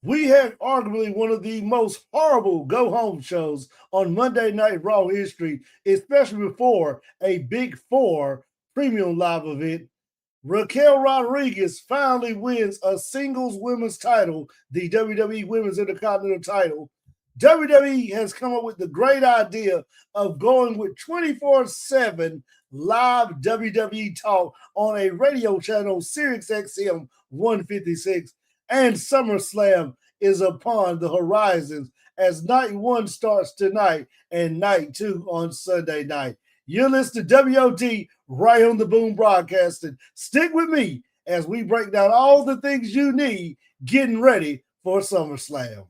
We had arguably one of the most horrible go-home shows on Monday Night Raw history, especially before a Big Four premium live event. Raquel Rodriguez finally wins a singles women's title, the WWE Women's Intercontinental title. WWE has come up with the great idea of going with 24/7 live WWE talk on a radio channel, Sirius XM 156, and SummerSlam is upon the horizons as night one starts tonight and night two on Sunday night. You're listening to W.O.D right on the Boom Broadcasting. Stick with me as we break down all the things you need getting ready for SummerSlam.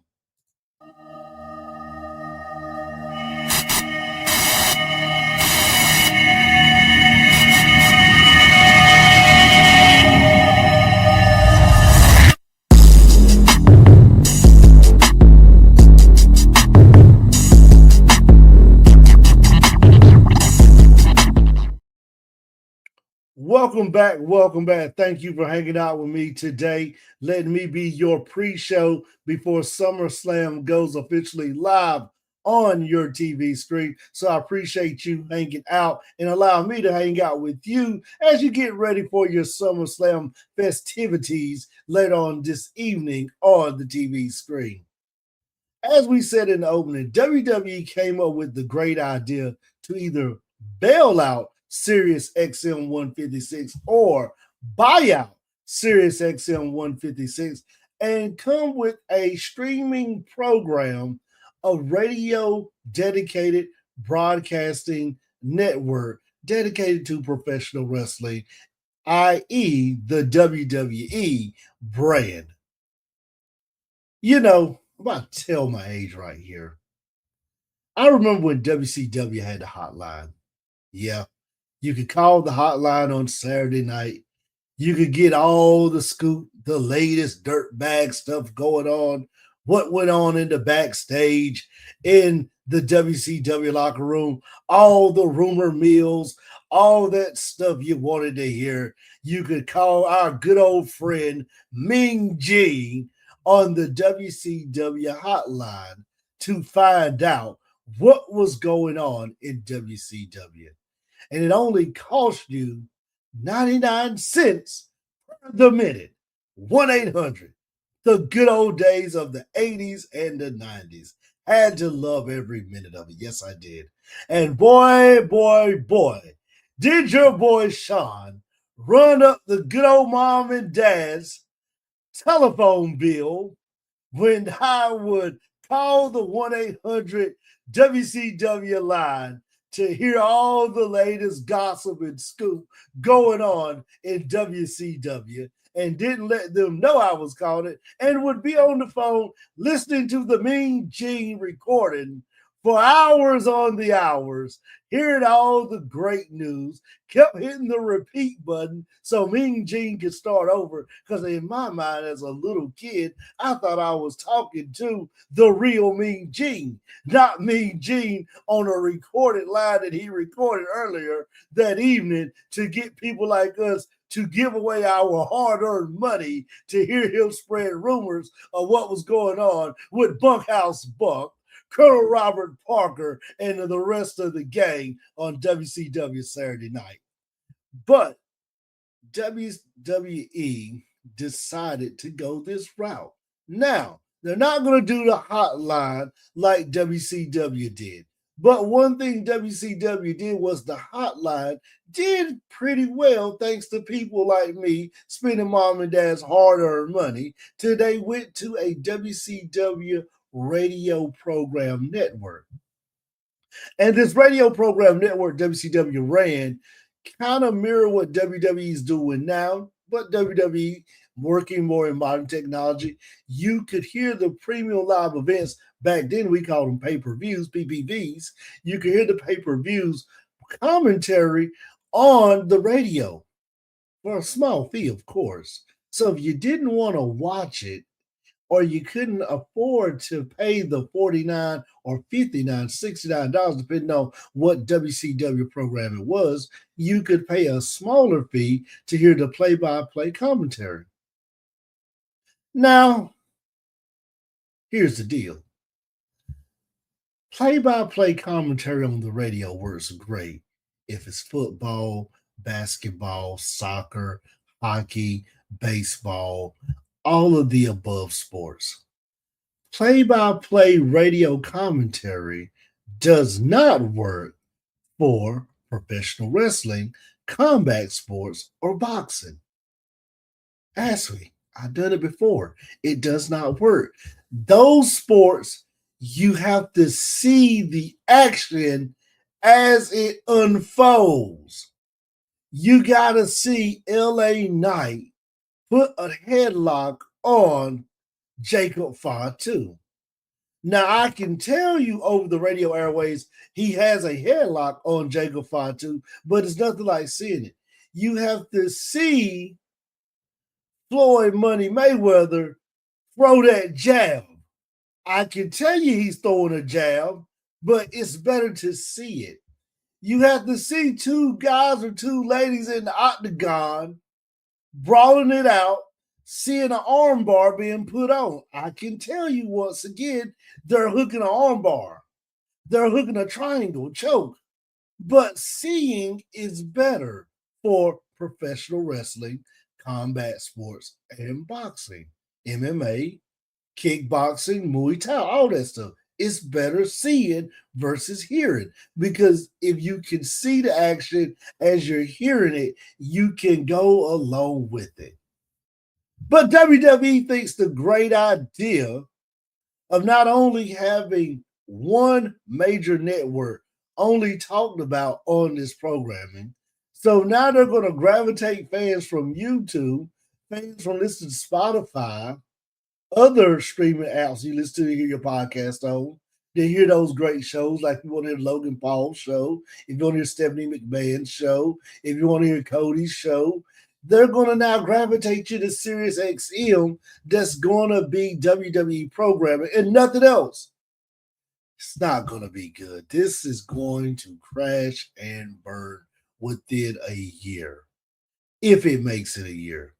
Welcome back. Welcome back. Thank you for hanging out with me today. Letting me be your pre-show before SummerSlam goes officially live on your TV screen. So I appreciate you hanging out and allow me to hang out with you as you get ready for your SummerSlam festivities later on this evening on the TV screen. As we said in the opening, WWE came up with the great idea to either bail out Sirius XM 156 or buy out Sirius XM 156 and come with a streaming program, a radio dedicated broadcasting network dedicated to professional wrestling, i.e., the WWE brand. You know, I'm about to tell my age right here. I remember when WCW had the hotline. Yeah, you could call the hotline on Saturday night. You could get all the scoop, the latest dirt bag stuff going on, what went on in the backstage, in the WCW locker room, all the rumor mills, all that stuff you wanted to hear. You could call our good old friend Ming G on the WCW hotline to find out what was going on in WCW. And it only cost you 99 cents per the minute. 1 800. The good old days of the 80s and the 90s. Had to love every minute of it. Yes, I did. And boy, boy, boy, did your boy Shawn run up the good old mom and dad's telephone bill when I would call the 1 800 WCW line to hear all the latest gossip and scoop going on in WCW and didn't let them know I was calling it and would be on the phone listening to the Mean Gene recording for hours on the hours, hearing all the great news, kept hitting the repeat button so Mean Gene could start over. Because in my mind, as a little kid, I thought I was talking to the real Mean Gene, not Mean Gene on a recorded line that he recorded earlier that evening to get people like us to give away our hard-earned money to hear him spread rumors of what was going on with Bunkhouse Buck, Colonel Robert Parker, and the rest of the gang on WCW Saturday night. But WWE decided to go this route. Now, they're not going to do the hotline like WCW did. But one thing WCW did was the hotline did pretty well thanks to people like me spending mom and dad's hard-earned money till they went to a WCW radio program network. And this radio program network WCW ran kind of mirror what WWE is doing now, but WWE working more in modern technology. You could hear the premium live events. Back then, we called them pay-per-views, PPVs. You could hear the pay-per-views commentary on the radio for a small fee, of course. So if you didn't want to watch it, or you couldn't afford to pay the 49 or 59, $69, depending on what WCW program it was, you could pay a smaller fee to hear the play-by-play commentary. Now, Here's the deal. Play-by-play commentary on the radio works great if it's football, basketball, soccer, hockey, baseball, all of the above sports. Play-by-play radio commentary does not work for professional wrestling, combat sports, or boxing. Ask me. I've done it before. It does not work. Those sports, you have to see the action as it unfolds. You got to see LA Knight put a headlock on Jacob Fatu. Now, I can tell you over the radio airways, he has a headlock on Jacob Fatu, but it's nothing like seeing it. You have to see Floyd Money Mayweather throw that jab. I can tell you he's throwing a jab, but it's better to see it. You have to see two guys or two ladies in the octagon brawling it out, seeing an arm bar being put on. I can tell you once again, they're hooking an arm bar. They're hooking a triangle choke. But seeing is better for professional wrestling, combat sports, and boxing, MMA, kickboxing, Muay Thai, all that stuff. It's better seeing versus hearing because if you can see the action as you're hearing it, you can go along with it. But WWE thinks the great idea of not only having one major network only talked about on this programming, so now they're going to gravitate fans from YouTube, fans from listening to Spotify, other streaming apps you listen to hear your podcast on. They hear those great shows like if you want to hear Logan Paul's show, if you want to hear Stephanie McMahon's show, if you want to hear Cody's show, they're going to now gravitate you to Sirius XM that's going to be WWE programming and nothing else. It's not going to be good. This is going to crash and burn within a year, if it makes it a year.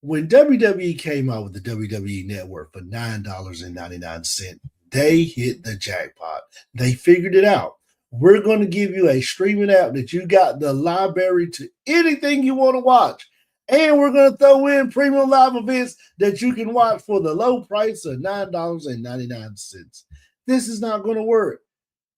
When WWE came out with the WWE Network for $9.99, they hit the jackpot. They figured it out. We're going to give you a streaming app that you got the library to anything you want to watch. And we're going to throw in premium live events that you can watch for the low price of $9.99. This is not going to work.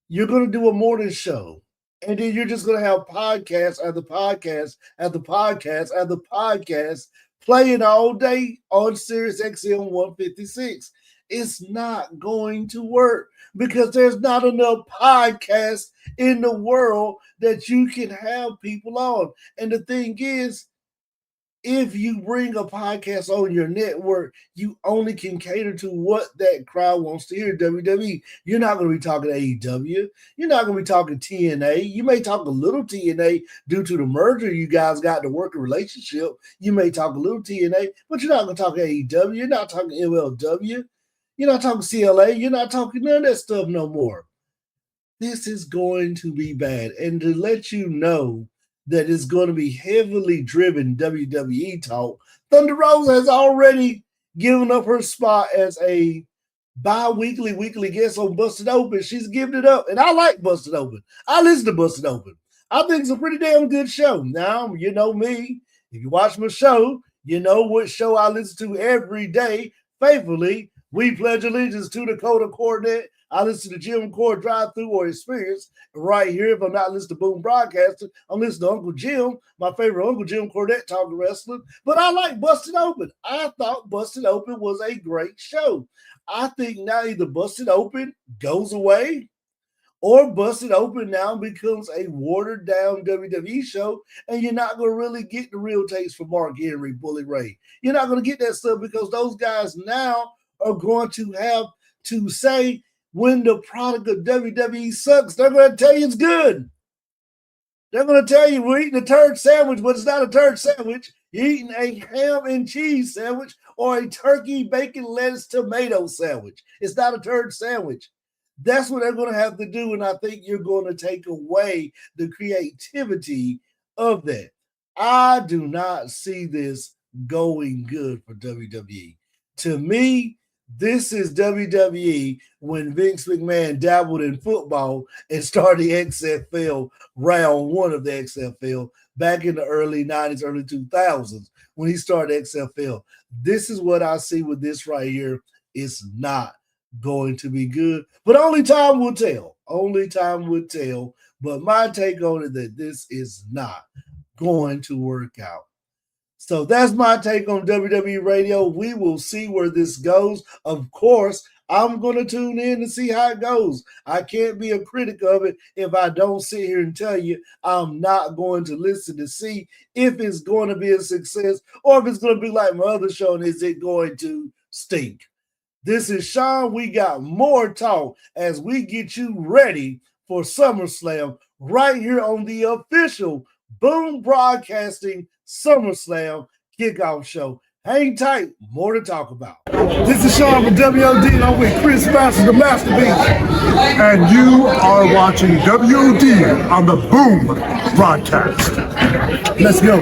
You're going to do a morning show. And then you're just going to have podcast after podcast after podcast after podcast playing all day on Sirius XM 156. It's not going to work because there's not enough podcasts in the world that you can have people on. And the thing is, if you bring a podcast on your network, you only can cater to what that crowd wants to hear. WWE, you're not going to be talking AEW. You're not going to be talking TNA. You may talk a little TNA due to the merger you guys got to work a relationship. You may talk a little TNA, but you're not going to talk AEW. You're not talking MLW. You're not talking CLA. You're not talking none of that stuff no more. This is going to be bad. And to let you know that is going to be heavily driven WWE talk, Thunder Rosa has already given up her spot as a bi-weekly, weekly guest on Busted Open. She's given it up. And I like Busted Open. I listen to Busted Open. I think it's a pretty damn good show. Now, you know me. If you watch my show, you know what show I listen to every day faithfully. We pledge allegiance to Dakota Coordinate. I listen to Jim Core Drive Through or Experience right here. If I'm not listening to Boom Broadcasting, I'm listening to Uncle Jim, my favorite Uncle Jim Cornette talking wrestling. But I like Busted Open. I thought Busted Open was a great show. I think now either Busted Open goes away or Busted Open now becomes a watered down WWE show, and you're not going to really get the real taste for Mark Henry, Bully Ray. You're not going to get that stuff because those guys now are going to have to say, when the product of WWE sucks, they're going to tell you it's good. They're going to tell you we're eating a turd sandwich, but it's not a turd sandwich. You're eating a ham and cheese sandwich or a turkey, bacon, lettuce, tomato sandwich. It's not a turd sandwich. That's what they're going to have to do, and I think you're going to take away the creativity of that. I do not see this going good for WWE. To me, This is WWE when Vince McMahon dabbled in football and started the XFL, round one of the XFL, back in the early 90s, early 2000s, when he started XFL. This is what I see with this right here. It's not going to be good, but only time will tell. Only time will tell. But my take on it that this is not going to work out. So that's my take on WWE Radio. We will see where this goes. Of course, I'm going to tune in and see how it goes. I can't be a critic of it if I don't sit here and tell you I'm not going to listen to see if it's going to be a success or if it's going to be like my other show and is it going to stink. This is Shawn. We got more talk as we get you ready for SummerSlam right here on the official Boom Broadcasting SummerSlam kickoff show. Hang tight, more to talk about. This is Shawn from W.O.D. and I'm with Chris Masters, the Masterpiece. And you are watching W.O.D. on the Boom broadcast. Let's go.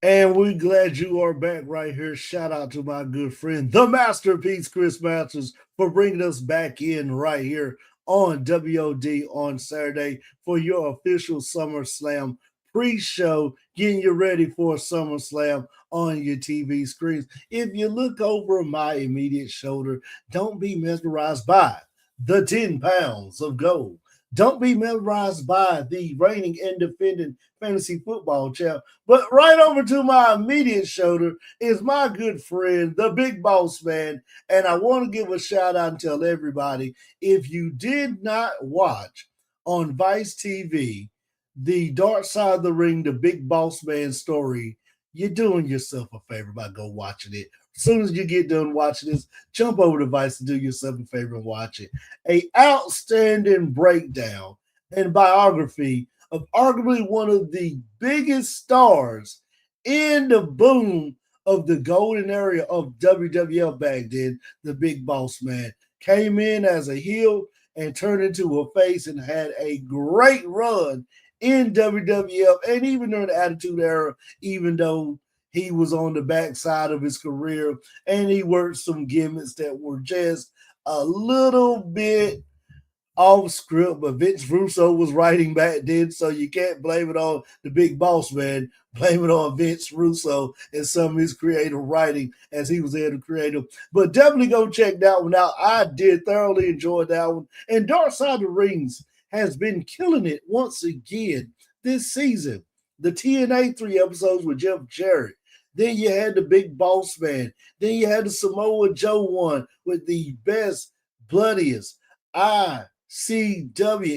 And we're glad you are back right here. Shout out to my good friend, the Masterpiece, Chris Masters, for bringing us back in right here on WOD on Saturday for your official SummerSlam pre-show, getting you ready for SummerSlam on your TV screens. If you look over my immediate shoulder, don't be mesmerized by the 10 pounds of gold. Don't be mesmerized by the reigning independent fantasy football champ. But right over to my immediate shoulder is my good friend, the Big Boss Man. And I want to give a shout out and tell everybody, if you did not watch on Vice TV, the Dark Side of the Ring, the Big Boss Man story, you're doing yourself a favor by go watching it. As soon as you get done watching this, jump over to Vice and do yourself a favor and watch it. A outstanding breakdown and biography of arguably one of the biggest stars in the boom of the golden era of WWF back then, the Big Boss Man. Came in as a heel and turned into a face and had a great run in WWF and even during the Attitude Era, even though he was on the backside of his career and he worked some gimmicks that were just a little bit off script, but Vince Russo was writing back then, so you can't blame it on the Big Boss Man. Blame it on Vince Russo and some of his creative writing as he was there to create them. But definitely go check that one out. I did thoroughly enjoy that one. And Dark Side of the Rings has been killing it once again this season. The TNA 3 episodes with Jeff Jarrett. Then you had the Big Boss Man. Then you had the Samoa Joe one with the best, bloodiest ICW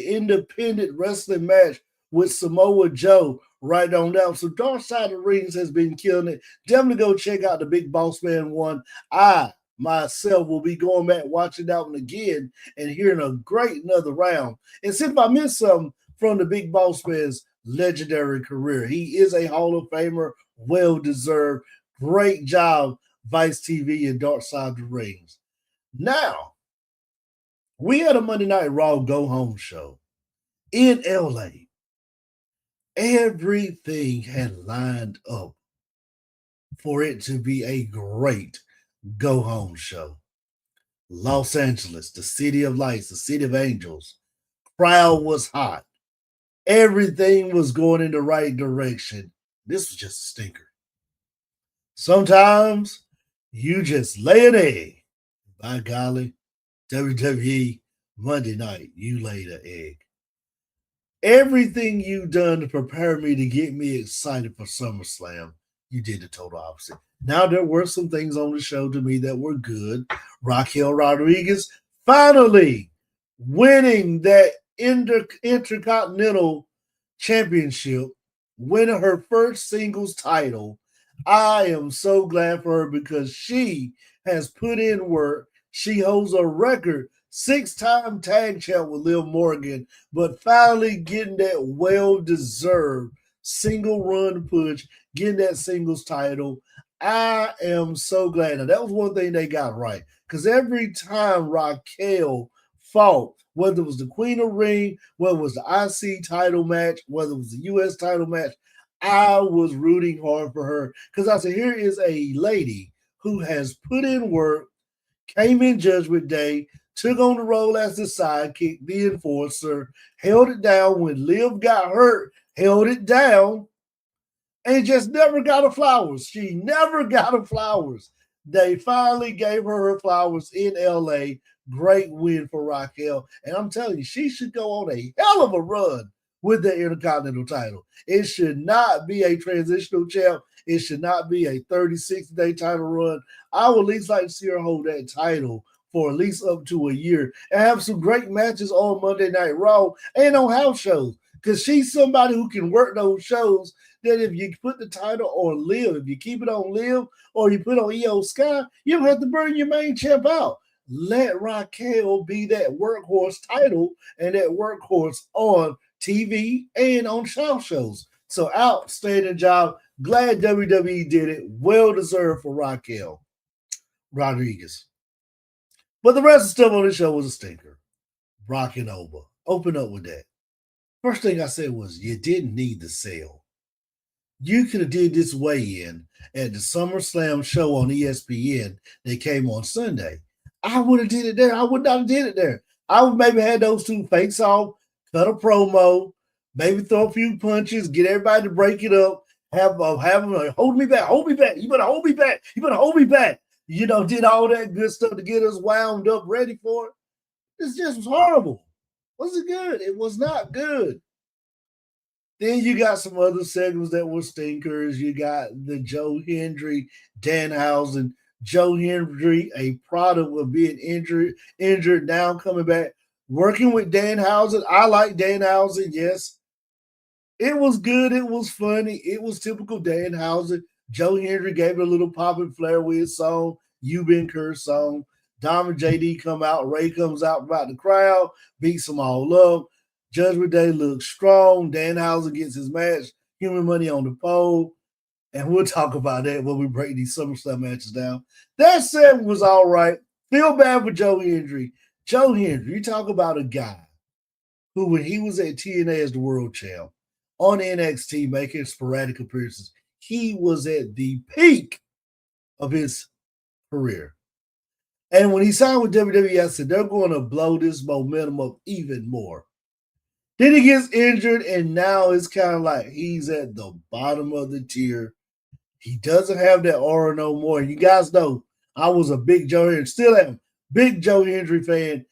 independent wrestling match with Samoa Joe right on down. So Dark Side of the Rings has been killing it. Definitely go check out the Big Boss Man one. I myself will be going back watching that one again and hearing a great another round. And since I missed something from the Big Boss Man's legendary career, he is a Hall of Famer, well deserved. Great job, Vice TV and Dark Side of the Rings. Now, we had a Monday Night Raw Go Home show in LA. Everything had lined up for it to be a great go home show. Los Angeles, the city of lights, the city of angels. Crowd was hot. Everything was going in the right direction. This was just a stinker. Sometimes you just lay an egg. By golly, WWE Monday night, you laid an egg. Everything you done to prepare me to get me excited for SummerSlam, you did the total opposite. Now, there were some things on the show to me that were good. Raquel Rodriguez finally winning that Intercontinental Championship, winning her first singles title. I am so glad for her because she has put in work. She holds a record 6-time tag champ with Liv Morgan, but finally getting that well-deserved single run push, getting that singles title. I am so glad. Now, that was one thing they got right, because every time Raquel fought, whether it was the Queen of Ring, whether it was the IC title match, whether it was the US title match, I was rooting hard for her because I said, here is a lady who has put in work, came in Judgment Day, took on the role as the sidekick, the enforcer, held it down when Liv got hurt, held it down, and just never got her flowers. She never got her flowers. They finally gave her flowers in LA. Great win for Raquel. And I'm telling you, she should go on a hell of a run with the Intercontinental title. It should not be a transitional champ. It should not be a 30, 60-day title run. I would at least like to see her hold that title for at least up to a year and have some great matches on Monday Night Raw and on house shows. Because she's somebody who can work those shows that if you put the title on Liv, if you keep it on Liv or you put on EO Sky, you don't have to burn your main champ out. Let Raquel be that workhorse title and that workhorse on TV and on show shows. So outstanding job. Glad WWE did it. Well deserved for Raquel Rodriguez. But the rest of the stuff on the show was a stinker. Brock and Oba. Open up with that. First thing I said was you didn't need the sale. You could have did this weigh-in at the SummerSlam show on ESPN that came on Sunday. I would have did it there. I would not have did it there. I would maybe had those two face off, cut a promo, maybe throw a few punches, get everybody to break it up, have them like, hold me back, hold me back. You better hold me back. You better hold me back. You know, did all that good stuff to get us wound up, ready for it. This just was horrible. Was it good? It was not good. Then you got some other segments that were stinkers. You got the Joe Hendry, Danhausen. Joe Hendry, a product of being injured, now coming back, working with Danhausen. I like Danhausen, yes. It was good. It was funny. It was typical Danhausen. Joe Hendry gave it a little pop and flair with his song, You Been Cursed song. Dom and JD come out. Ray comes out about the crowd, beats them all up. Judgment Day looks strong. Danhausen gets his match. Human Money on the pole. And we'll talk about that when we break these SummerSlam matches down. That segment was all right. Feel bad for Joe Hendry. Joe Hendry, you talk about a guy who, when he was at TNA as the world champ, on NXT making sporadic appearances, he was at the peak of his career. And when he signed with WWE, I said, they're going to blow this momentum up even more. Then he gets injured, and now it's kind of like he's at the bottom of the tier. He doesn't have that aura no more. You guys know I was a big Joe Hendry, still am, big Joe Hendry fan.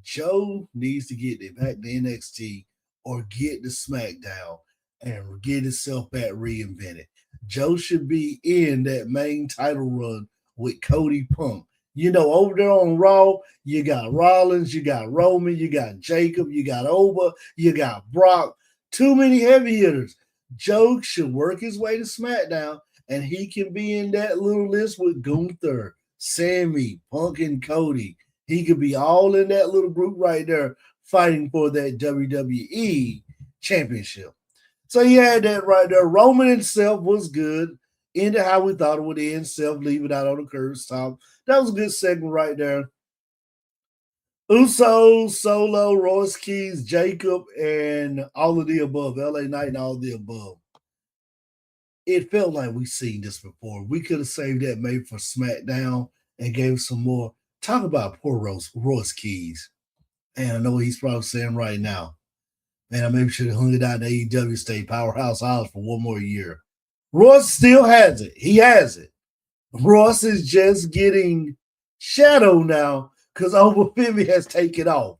Joe needs to get it back to NXT or get to SmackDown and get himself back reinvented. Joe should be in that main title run with Cody Punk. You know, over there on Raw, you got Rollins, you got Roman, you got Jacob, you got Oba, you got Brock. Too many heavy hitters. Joe should work his way to SmackDown, and he can be in that little list with Gunther, Sammy, Punk, and Cody. He could be all in that little group right there fighting for that WWE championship. So he had that right there. Roman himself was good. Into how we thought it would end, Self leaving out on the curse top. That was a good segment right there. Usos, Solo, Royce Keys, Jacob, and all of the above. LA Knight and all of the above. It felt like we've seen this before. We could have saved that maybe for SmackDown and gave some more. Talk about poor Royce Keys. And I know what he's probably saying right now. Man, I maybe should have hung it out in AEW State Powerhouse House for one more year. Royce still has it. He has it. Royce is just getting shadowed now because Oba Femi has taken off.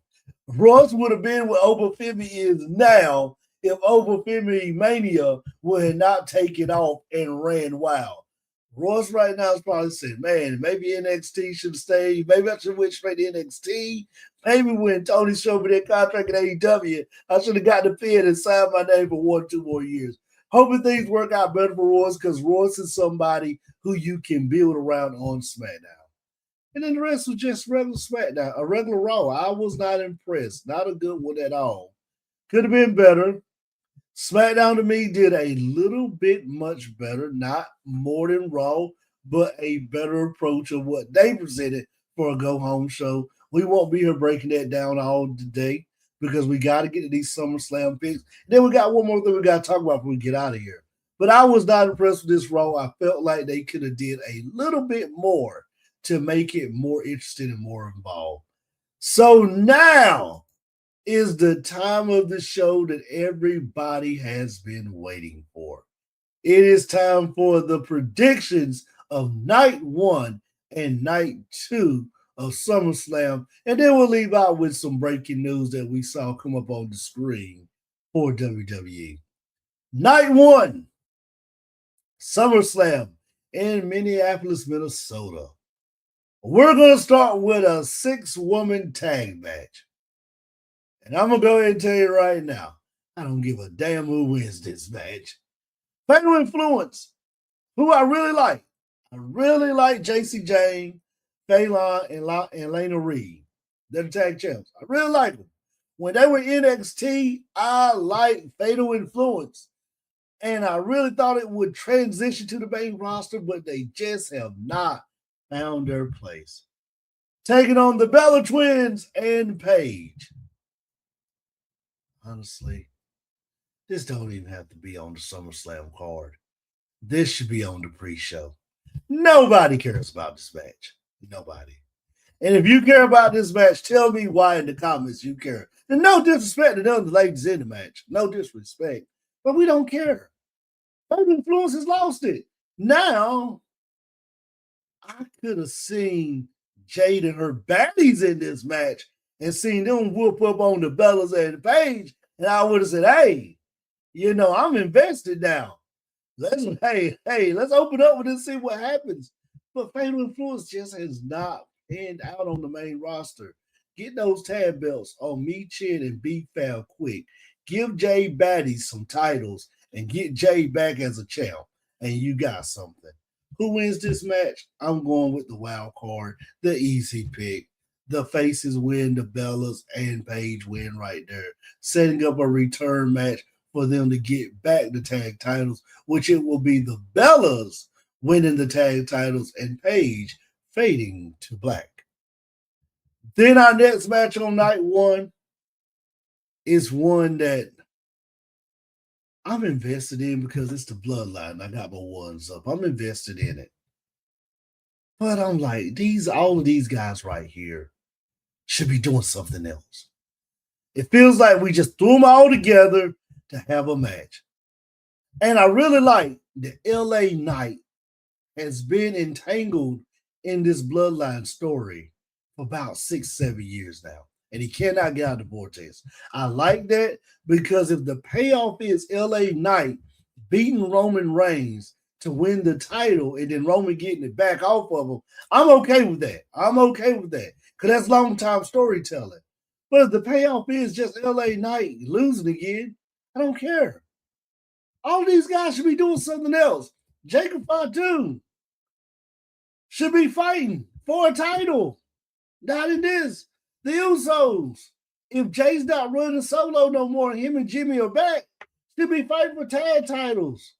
Royce would have been what Oba Femi is now if Oba Femi Mania would have not taken off and ran wild. Royce right now is probably saying, man, maybe NXT should stay. Maybe I should went straight to NXT. Maybe when Tony showed me that contract at AEW, I should have got the pin and signed my name for 1 or 2 more years. Hoping things work out better for Royce because Royce is somebody who you can build around on SmackDown. And then the rest was just regular SmackDown, a regular Raw. I was not impressed. Not a good one at all. Could have been better. SmackDown to me did a little bit much better, not more than Raw, but a better approach of what they presented for a go-home show. We won't be here breaking that down all today because we got to get to these SummerSlam picks. Then we got one more thing we got to talk about before we get out of here. But I was not impressed with this Raw. I felt like they could have did a little bit more to make it more interesting and more involved. So now is the time of the show that everybody has been waiting for. It is time for the predictions of night 1 and night 2 of SummerSlam. And then we'll leave out with some breaking news that we saw come up on the screen for WWE. Night 1, SummerSlam in Minneapolis, Minnesota. We're going to start with a 6-woman tag match. And I'm going to go ahead and tell you right now, I don't give a damn who wins this match. Fatal Influence, who I really like. I really like JC Jane, Phelan, and Lena Reed. They're the tag champs. I really like them. When they were in NXT, I liked Fatal Influence. And I really thought it would transition to the main roster, but they just have not found their place. Taking on the Bella Twins and Paige. Honestly, this don't even have to be on the SummerSlam card. This should be on the pre-show. Nobody cares about this match. Nobody. And if you care about this match, tell me why in the comments you care. And no disrespect to the other ladies in the match. No disrespect. But we don't care. Fatal Influence has lost it. Now, I could have seen Jade and her baddies in this match and seen them whoop up on the Bellas and the Paige, and I would have said, hey, I'm invested now. Let's open up with this and see what happens. But Fatal Influence just has not panned out on the main roster. Get those tag belts on Me Chin and B Fab quick. Give Jade baddies some titles and get Jade back as a champ, and you got something. Who wins this match? I'm going with the wild card, the easy pick. The faces win, the Bellas and Paige win right there, setting up a return match for them to get back the tag titles, which it will be the Bellas winning the tag titles and Paige fading to black. Then our next match on night 1 is one that I'm invested in because it's the bloodline. I got my ones up. I'm invested in it. But I'm like, all of these guys right here should be doing something else. It feels like we just threw them all together to have a match. And I really like the LA Knight has been entangled in this bloodline story for about 6-7 years now. And he cannot get out of the vortex. I like that because if the payoff is LA Knight beating Roman Reigns to win the title and then Roman getting it back off of him, I'm okay with that. Because that's long-time storytelling. But if the payoff is just LA Knight losing again, I don't care. All these guys should be doing something else. Jacob Fatu should be fighting for a title. Not in this. The Usos. If Jay's not running solo no more, him and Jimmy are back, should be fighting for tag titles.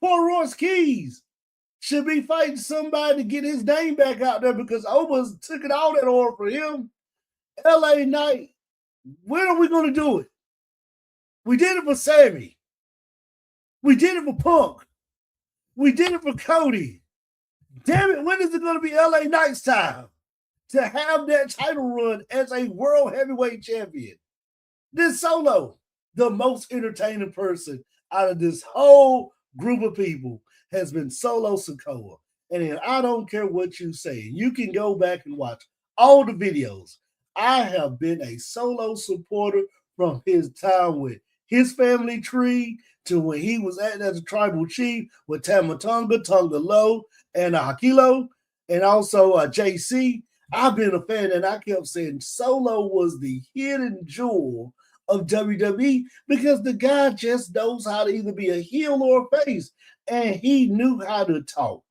Poor Royce Keys should be fighting somebody to get his name back out there because Oba took it all that over for him. LA Knight, when are we going to do it? We did it for Sammy. We did it for Punk. We did it for Cody. Damn it, when is it going to be LA Knight's time to have that title run as a world heavyweight champion? This Solo, the most entertaining person out of this whole group of people, has been Solo Sikoa. And I don't care what you say. You can go back and watch all the videos. I have been a Solo supporter from his time with his family tree to when he was acting as a tribal chief with Tamatonga, Tonga Low, and Hakilo, and also JC. I've been a fan, and I kept saying Solo was the hidden jewel of WWE because the guy just knows how to either be a heel or a face, and he knew how to talk.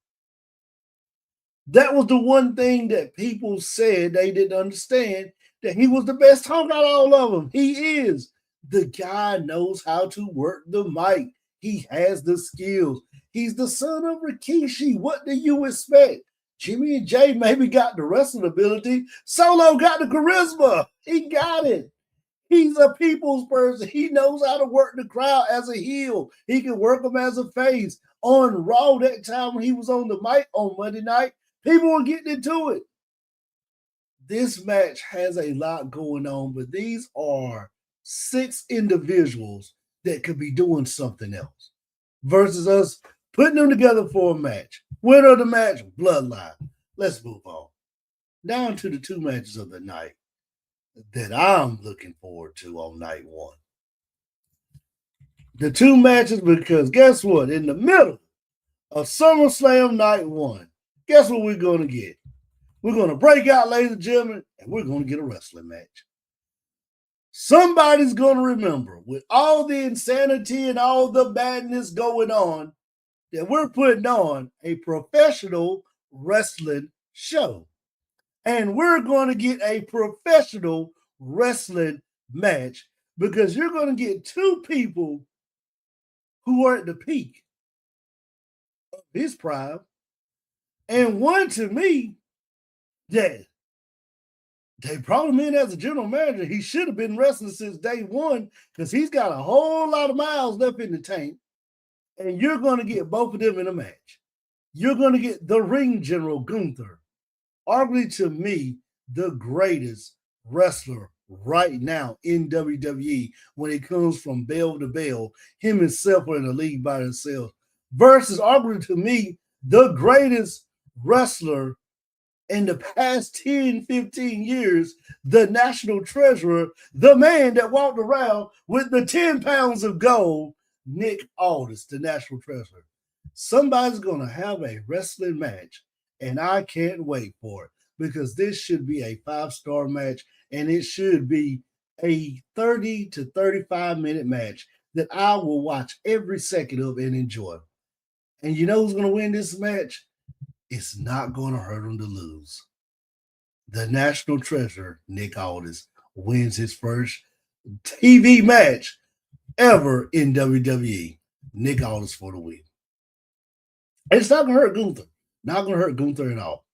That was the one thing that people said they didn't understand, that he was the best talker out of all of them. He is. The guy knows how to work the mic. He has the skills. He's the son of Rikishi. What do you expect? Jimmy and Jay maybe got the wrestling ability. Solo got the charisma. He got it. He's a people's person. He knows how to work the crowd as a heel. He can work them as a face. On Raw that time when he was on the mic on Monday night, People are getting into it. This match has a lot going on, but these are 6 individuals that could be doing something else versus us putting them together for a match. Winner of the match, Bloodline. Let's move on. Down to the 2 matches of the night that I'm looking forward to on night 1. The 2 matches, because guess what? In the middle of SummerSlam night 1, guess what we're going to get? We're going to break out, ladies and gentlemen, and we're going to get a wrestling match. Somebody's going to remember, with all the insanity and all the madness going on, that we're putting on a professional wrestling show. And we're going to get a professional wrestling match because you're going to get 2 people who are at the peak of his prime, and one, to me, that they brought him in as a general manager. He should have been wrestling since day 1 because he's got a whole lot of miles left in the tank. And you're going to get both of them in a match. You're going to get the ring general, Gunther, arguably to me, the greatest wrestler right now in WWE when it comes from bell to bell. Him himself are in the league by themselves. Versus arguably to me, the greatest wrestler in the past 10, 15 years, the national treasurer, the man that walked around with the 10 pounds of gold, Nick Aldis, the national treasurer. Somebody's going to have a wrestling match, and I can't wait for it because this should be a 5-star match, and it should be a 30 to 35-minute match that I will watch every second of and enjoy. And you know who's going to win this match? It's not going to hurt him to lose. The national treasure, Nick Aldis, wins his first TV match ever in WWE. Nick Aldis for the win. It's not going to hurt Gunther. Not going to hurt Gunther at all.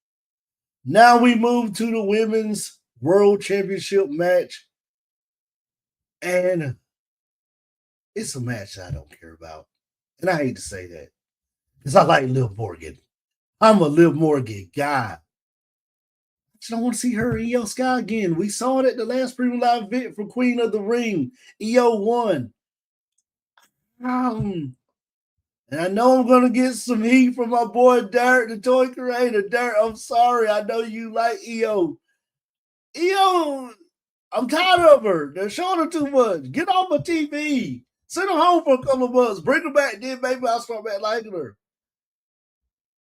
Now we move to the Women's World Championship match. And it's a match I don't care about. And I hate to say that because I like Liv Morgan. I'm a Liv Morgan guy. I just don't want to see her and Io Sky again. We saw it at the last premium live event for Queen of the Ring. Io won. And I know I'm going to get some heat from my boy Derek, the toy creator. Derek, I'm sorry. I know you like Io. Io, I'm tired of her. They're showing her too much. Get off my TV. Send her home for a couple of months. Bring her back. Then maybe I'll start back liking her.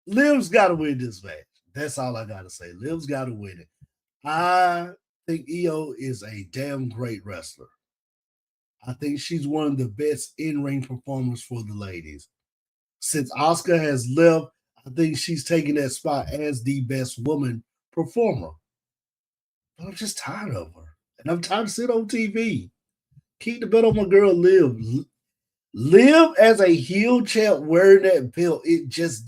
Liv's got to win this match. That's all I got to say. Liv's got to win it. I think Io is a damn great wrestler. I think she's one of the best in-ring performers for the ladies. Since Asuka has left, I think she's taken that spot as the best woman performer. But I'm just tired of her. And I'm tired of sitting on TV. Keep the bet on my girl Liv. Liv as a heel champ wearing that belt, it just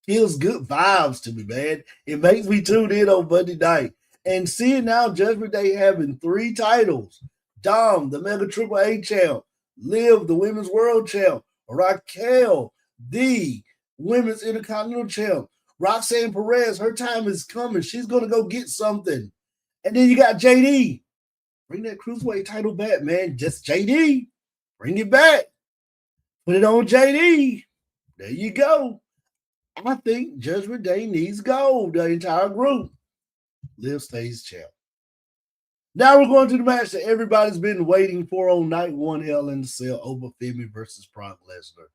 feels good vibes to me, man. It makes me tune in on Monday night. And seeing now Judgment Day having 3 titles. Dom, the Mega Triple A champ. Liv, the Women's World champ. Raquel, the Women's Intercontinental champ. Roxanne Perez, her time is coming. She's going to go get something. And then you got JD. Bring that Cruiserweight title back, man. Just JD. Bring it back. Put it on JD. There you go. I think Judgment Day needs gold, the entire group. Liv stays champ. Now we're going to the match that everybody's been waiting for on night 1, Hell in the Cell, Oba Femi versus Brock Lesnar.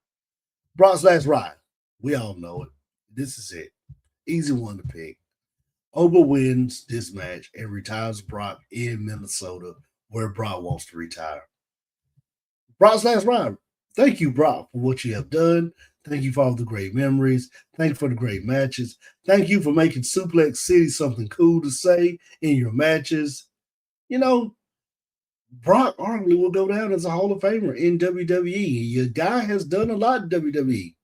Brock's last ride. We all know it. This is it. Easy one to pick. Oba wins this match and retires Brock in Minnesota, where Brock wants to retire. Brock's last ride. Thank you, Brock, for what you have done. Thank you for all the great memories. Thank you for the great matches. Thank you for making Suplex City something cool to say in your matches. You know, Brock arguably will go down as a Hall of Famer in WWE. Your guy has done a lot in WWE.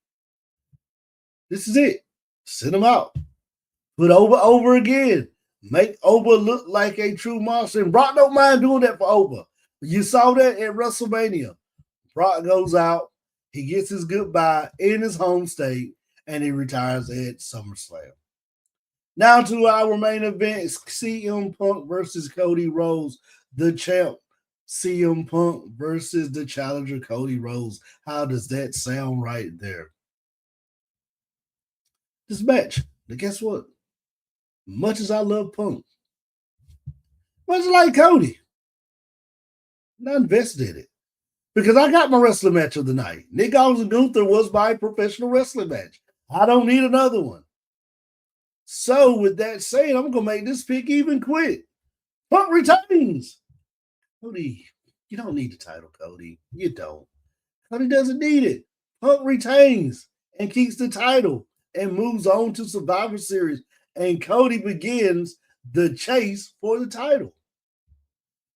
This is it. Send him out. Put Oba over again. Make Oba look like a true monster. And Brock don't mind doing that for Oba. You saw that at WrestleMania. Brock goes out. He gets his goodbye in his home state, and he retires at SummerSlam. Now to our main event, CM Punk versus Cody Rhodes, the champ. CM Punk versus the challenger Cody Rhodes. How does that sound right there? This match, but guess what? Much as I love Punk, much like Cody, I'm not invested in it. Because I got my wrestling match of the night. Nick Aldis and Gunther was my professional wrestling match. I don't need another one. So, with that said, I'm going to make this pick even quick. Punk retains. Cody, you don't need the title, Cody. You don't. Cody doesn't need it. Punk retains and keeps the title and moves on to Survivor Series. And Cody begins the chase for the title.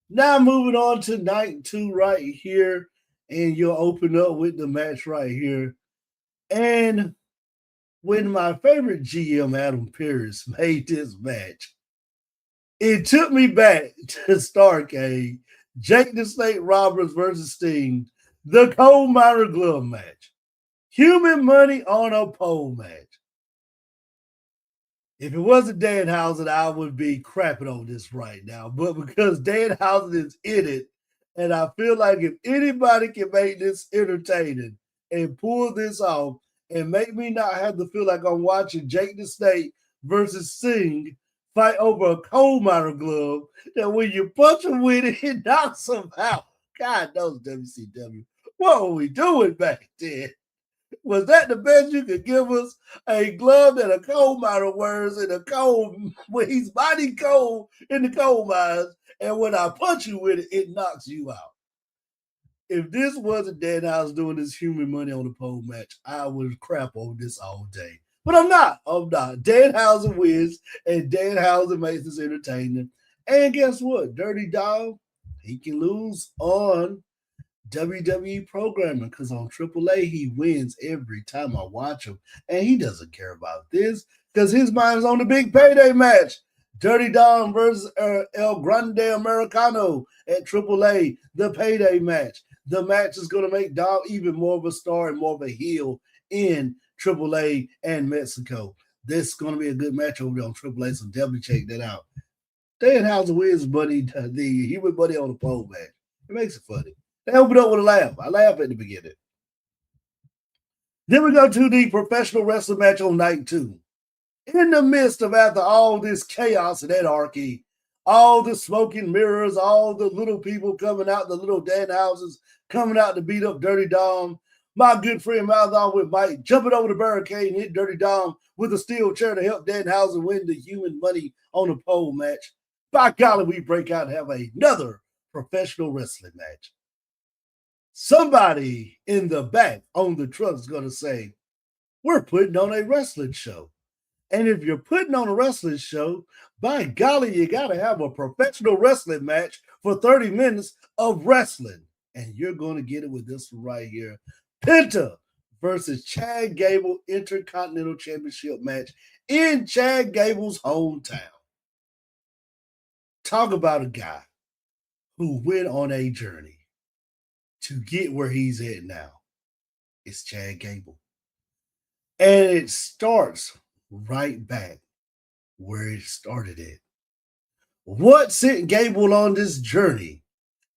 Now moving on to night 2 right here. And you'll open up with the match right here. And when my favorite GM, Adam Pearce, made this match, it took me back to Starrcade, Jake the Snake Roberts versus Sting, the Coal Miner Glove match. Human money on a pole match. If it wasn't Danhausen, I would be crapping on this right now. But because Danhausen is in it, and I feel like if anybody can make this entertaining and pull this off and make me not have to feel like I'm watching Jake the Snake versus Sting fight over a coal miner glove, that when you punch him with it, it knocks him out. God knows WCW. What were we doing back then? Was that the best you could give us? A glove that a coal miner wears in a coal, when he's mighty cold in the coal mines, and when I punch you with it, it knocks you out. If this wasn't Danhausen doing this human money on the pole match, I would crap on this all day. But I'm not. Danhausen wins, and Danhausen makes this entertaining. And guess what? Dirty Dog, he can lose on WWE programming because on AAA he wins every time I watch him, and he doesn't care about this because his mind is on the big payday match. Dirty Dom versus El Grande Americano at AAA, the payday match. The match is going to make Dom even more of a star and more of a heel in AAA and Mexico. This is going to be a good match over there on AAA, so definitely check that out. Danhausen wins buddy, the human buddy on the pole match. It makes it funny. They open up with a laugh. I laugh at the beginning. Then we go to the professional wrestling match on night 2. In the midst of after all this chaos and anarchy, all the smoking mirrors, all the little people coming out, the little Danhausens coming out to beat up Dirty Dom, my good friend Mouth with Mike jumping over the barricade and hit Dirty Dom with a steel chair to help Danhausen win the human money on the pole match. By golly, we break out and have another professional wrestling match. Somebody in the back on the truck is going to say, we're putting on a wrestling show. And if you're putting on a wrestling show, by golly, you got to have a professional wrestling match for 30 minutes of wrestling. And you're going to get it with this one right here. Penta versus Chad Gable Intercontinental Championship match in Chad Gable's hometown. Talk about a guy who went on a journey to get where he's at now. It's Chad Gable. And it starts right back where it started at. What sent Gable on this journey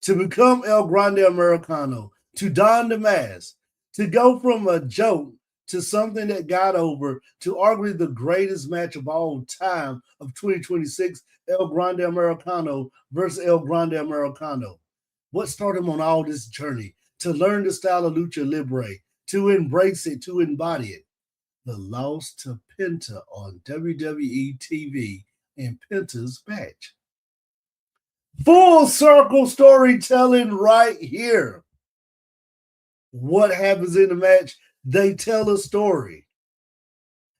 to become El Grande Americano, to don the mask, to go from a joke to something that got over, to arguably the greatest match of all time of 2026, El Grande Americano versus El Grande Americano? What started him on all this journey? To learn the style of Lucha Libre, to embrace it, to embody it. The loss to Penta on WWE TV and Penta's match. Full circle storytelling right here. What happens in the match? They tell a story.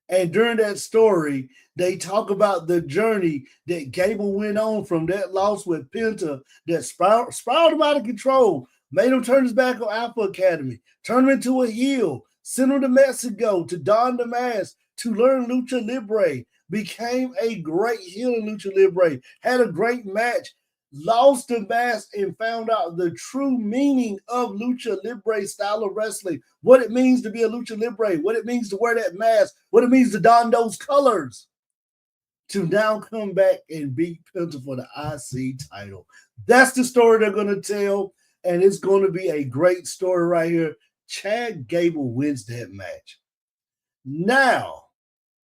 And during that story, they talk about the journey that Gable went on from that loss with Penta that spiraled him out of control, made him turn his back on Alpha Academy, turned him into a heel, sent him to Mexico to don the mask, to learn Lucha Libre, became a great heel in Lucha Libre, had a great match, lost the mask and found out the true meaning of Lucha Libre style of wrestling, what it means to be a Lucha Libre, what it means to wear that mask, what it means to don those colors. to now come back and beat Penta for the IC title. That's the story they're going to tell, and it's going to be a great story right here. Chad Gable wins that match. Now,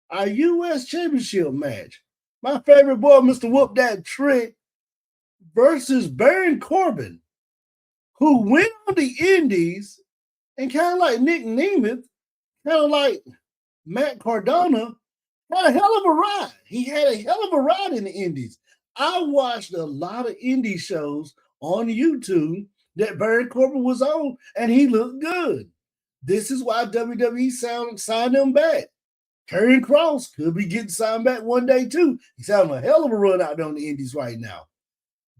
our U.S. Championship match. My favorite boy, Mr. Whoop That Trick, versus Baron Corbin, who went on the Indies and kind of like Nick Nemeth, kind of like Matt Cardona, had a hell of a ride. He had a hell of a ride in the Indies. I watched a lot of indie shows on YouTube that Baron Corbin was on, and he looked good. This is why WWE signed him back. Karrion Kross could be getting signed back one day too. He's having a hell of a run out there on the Indies right now.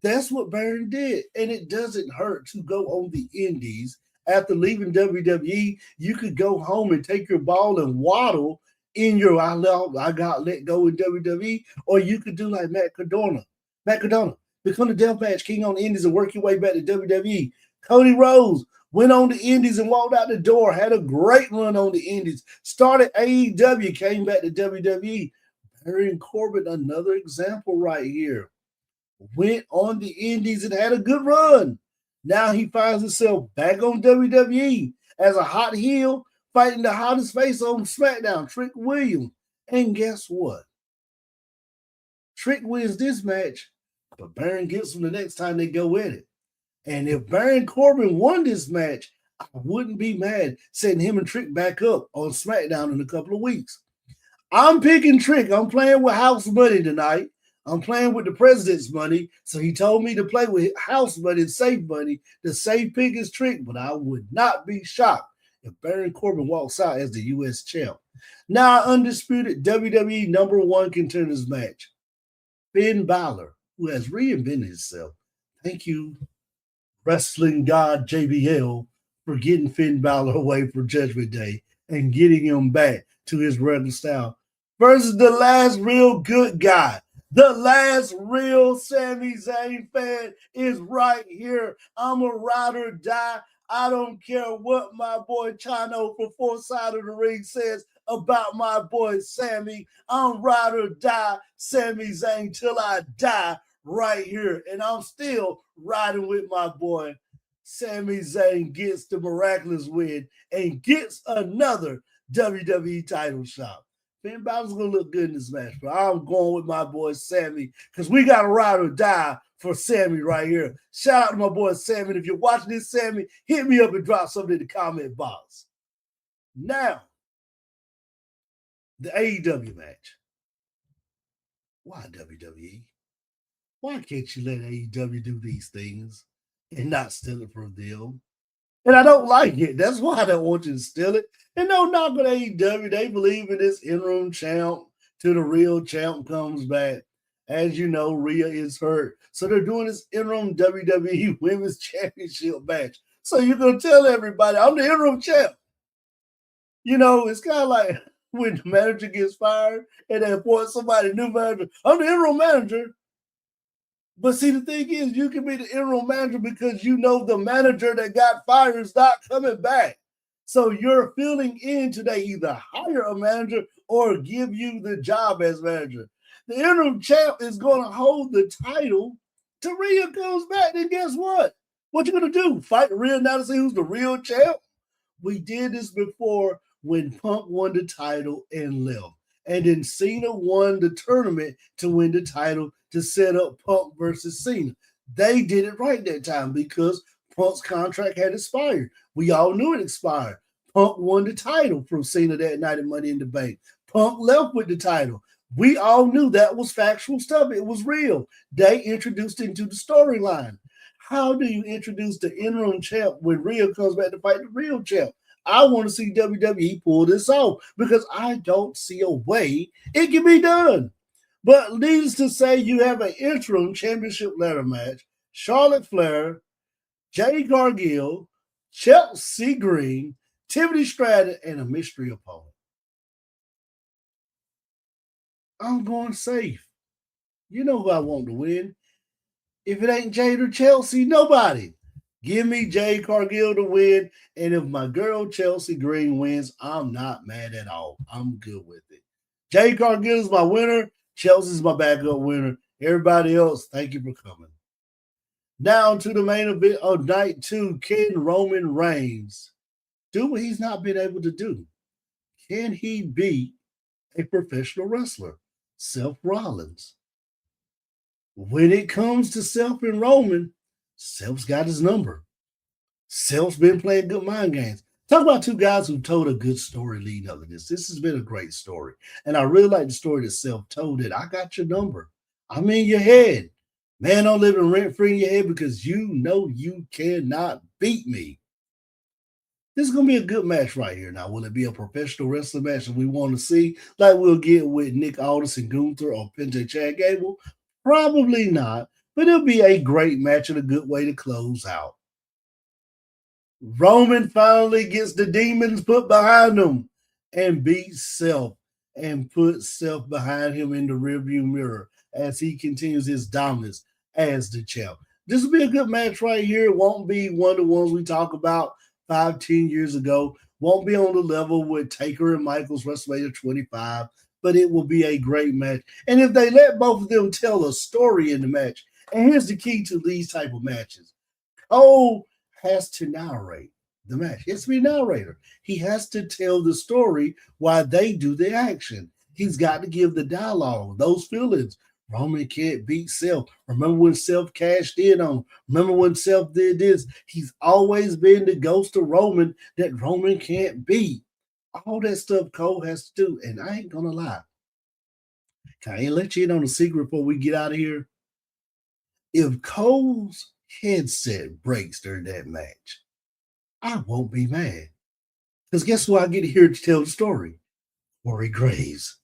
That's what Baron did, and it doesn't hurt to go on the Indies. After leaving WWE, you could go home and take your ball and waddle in your I got let go in WWE, or you could do like Matt Cardona, become the Deathmatch King on the Indies and work your way back to WWE. Cody Rhodes went on the Indies and walked out the door, had a great run on the Indies, started AEW, came back to WWE. Baron Corbin, another example right here. Went on the Indies and had a good run. Now he finds himself back on WWE as a hot heel, fighting the hottest face on SmackDown, Trick Williams. And guess what? Trick wins this match, but Baron gets him the next time they go at it. And if Baron Corbin won this match, I wouldn't be mad setting him and Trick back up on SmackDown in a couple of weeks. I'm picking Trick. I'm playing with house money tonight. I'm playing with the president's money. So he told me to play with house money and safe money. The safe pick is Trick, but I would not be shocked if Baron Corbin walks out as the U.S. champ. Now, undisputed WWE #1 contenders match. Finn Balor, who has reinvented himself. Thank you, wrestling god JBL, for getting Finn Balor away from Judgment Day and getting him back to his regular style. Versus the last real good guy. The last real Sami Zayn fan is right here. I'm a ride or die. I don't care what my boy Chino from Fourth Side of the Ring says about my boy Sami. I'm ride or die Sami Zayn till I die right here. And I'm still riding with my boy. Sami Zayn gets the miraculous win and gets another WWE title shot. Finn Balor's going to look good in this match, but I'm going with my boy Sami because we got to ride or die for Sami right here. Shout out to my boy Sami. And if you're watching this, Sami, hit me up and drop something in the comment box. Now, the AEW match. Why WWE? Why can't you let AEW do these things and not steal it from them? And I don't like it. That's why I don't want you to steal it. And no knock on AEW. They believe in this interim champ till the real champ comes back. As you know, Rhea is hurt. So they're doing this interim WWE Women's Championship match. So you're going to tell everybody, I'm the interim champ. You know, it's kind of like when the manager gets fired and they appoint somebody new manager. I'm the interim manager. But see, the thing is, you can be the interim manager because you know the manager that got fired is not coming back. So you're filling in to they either hire a manager or give you the job as manager. The interim champ is going to hold the title till Rhea comes back. Then guess what? What you going to do? Fight Rhea now to see who's the real champ? We did this before when Punk won the title and left. And then Cena won the tournament to win the title to set up Punk versus Cena. They did it right that time because Punk's contract had expired. We all knew it expired. Punk won the title from Cena that night at Money in the Bank. Punk left with the title. We all knew that was factual stuff. It was real. They introduced it into the storyline. How do you introduce the interim champ when Rhea comes back to fight the real champ? I want to see WWE pull this off because I don't see a way it can be done. But needless to say, you have an interim championship ladder match. Charlotte Flair, Jade Cargill, Chelsea Green, Tiffany Stratton, and a mystery opponent. I'm going safe. You know who I want to win. If it ain't Jade or Chelsea, nobody. Give me Jade Cargill to win. And if my girl Chelsea Green wins, I'm not mad at all. I'm good with it. Jade Cargill is my winner. Chelsea's my backup winner. Everybody else, thank you for coming. Now to the main event of night two. Can Roman Reigns do what he's not been able to do? Can he beat a professional wrestler, Seth Rollins? When it comes to Seth and Roman, Seth's got his number. Seth's been playing good mind games. Talk about two guys who told a good story leading up to this. This has been a great story. And I really like the story that Seth told it. I got your number. I'm in your head. Man, I'm living rent free in your head because you know you cannot beat me. This is going to be a good match right here. Now, will it be a professional wrestling match that we want to see, like we'll get with Nick Aldis and Gunther or Penta Chad Gable? Probably not, but it'll be a great match and a good way to close out. Roman finally gets the demons put behind him and beats Seth and puts Seth behind him in the rearview mirror as he continues his dominance as the champ. This will be a good match right here. It won't be one of the ones we talk about 5-10 years ago. Won't be on the level with Taker and Michaels WrestleMania 25, but it will be a great match. And if they let both of them tell a story in the match, and here's the key to these type of matches. Cole has to narrate the match. He has to be a narrator. He has to tell the story while they do the action. He's got to give the dialogue, those feelings. Roman can't beat Seth. Remember when Seth cashed in on him? Remember when Seth did this? He's always been the ghost of Roman that Roman can't beat. All that stuff Cole has to do. And I ain't going to lie. Can I let you in on a secret before we get out of here? If Cole's headset breaks during that match, I won't be mad. Because guess who I get here to tell the story? Corey Graves.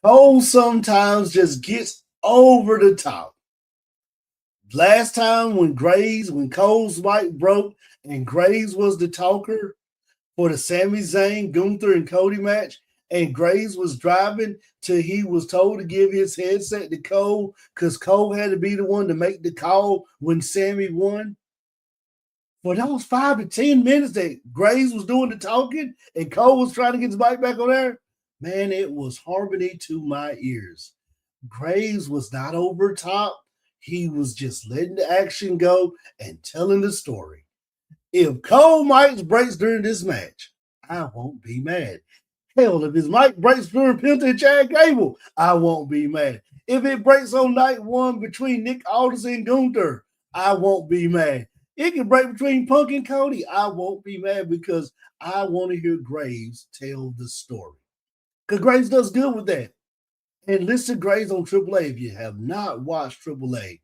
Cole sometimes just gets over the top. Last time when Cole's mic broke and Graves was the talker for the Sami Zayn, Gunther, and Cody match, and Graves was driving till he was told to give his headset to Cole because Cole had to be the one to make the call when Sami won. For those 5 to 10 minutes that Graves was doing the talking and Cole was trying to get his mic back on there, man, it was harmony to my ears. Graves was not over top. He was just letting the action go and telling the story. If Cole mic breaks during this match, I won't be mad. Hell, if his mic breaks during Penta and Chad Gable, I won't be mad. If it breaks on night one between Nick Aldis and Gunther, I won't be mad. It can break between Punk and Cody. I won't be mad because I want to hear Graves tell the story. Because Graves does good with that. And listen to Graves on AAA. If you have not watched AAA,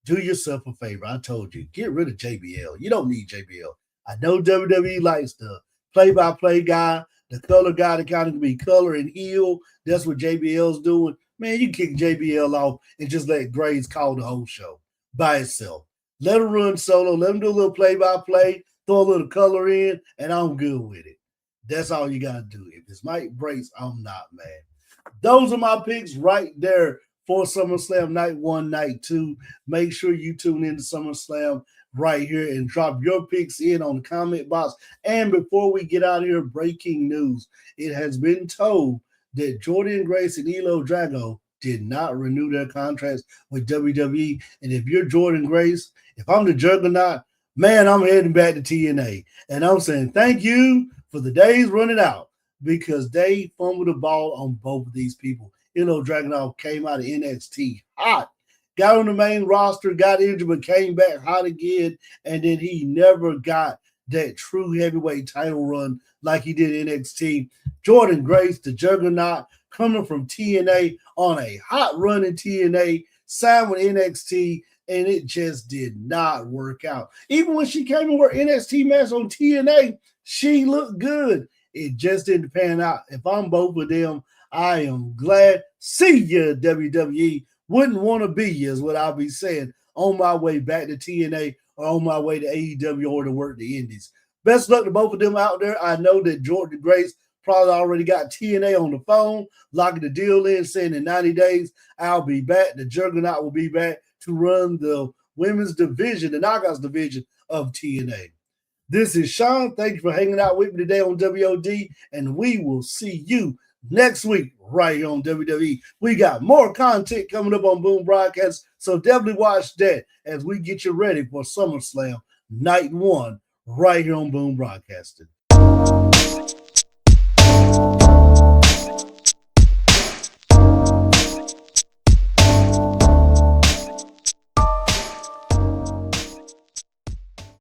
do yourself a favor. I told you, get rid of JBL. You don't need JBL. I know WWE likes the play-by-play guy, the color guy that kind of be color and heel. That's what JBL's doing. Man, you kick JBL off and just let Graves call the whole show by itself. Let him run solo. Let him do a little play-by-play, throw a little color in, and I'm good with it. That's all you got to do. If this mic breaks, I'm not mad. Those are my picks right there for SummerSlam Night 1, Night 2. Make sure you tune in to SummerSlam right here and drop your picks in on the comment box. And before we get out of here, breaking news. It has been told that Jordynne Grace and Elo Drago did not renew their contracts with WWE. And if you're Jordynne Grace, if I'm the Juggernaut, man, I'm heading back to TNA. And I'm saying thank you for the days running out because they fumbled the ball on both of these people. Dragunov came out of NXT hot, got on the main roster, got injured, but came back hot again, and then he never got that true heavyweight title run like he did in NXT. Jordynne Grace, the Juggernaut, coming from TNA on a hot run in TNA, signed with NXT, and it just did not work out. Even when she came and worked NXT match on TNA, she looked good. It just didn't pan out. If I'm both of them, I am glad. See ya, WWE. Wouldn't want to be you is what I'll be saying on my way back to TNA or on my way to AEW or to work the Indies. Best luck to both of them out there. I know that Jordynne Grace probably already got TNA on the phone, locking the deal in, saying in 90 days, I'll be back. The Juggernaut will be back to run the women's division, the Knockouts division of TNA. This is Sean. Thank you for hanging out with me today on WOD, and we will see you next week right here on WWE. We got more content coming up on Boom Broadcast, so definitely watch that as we get you ready for SummerSlam Night 1 right here on Boom Broadcasting.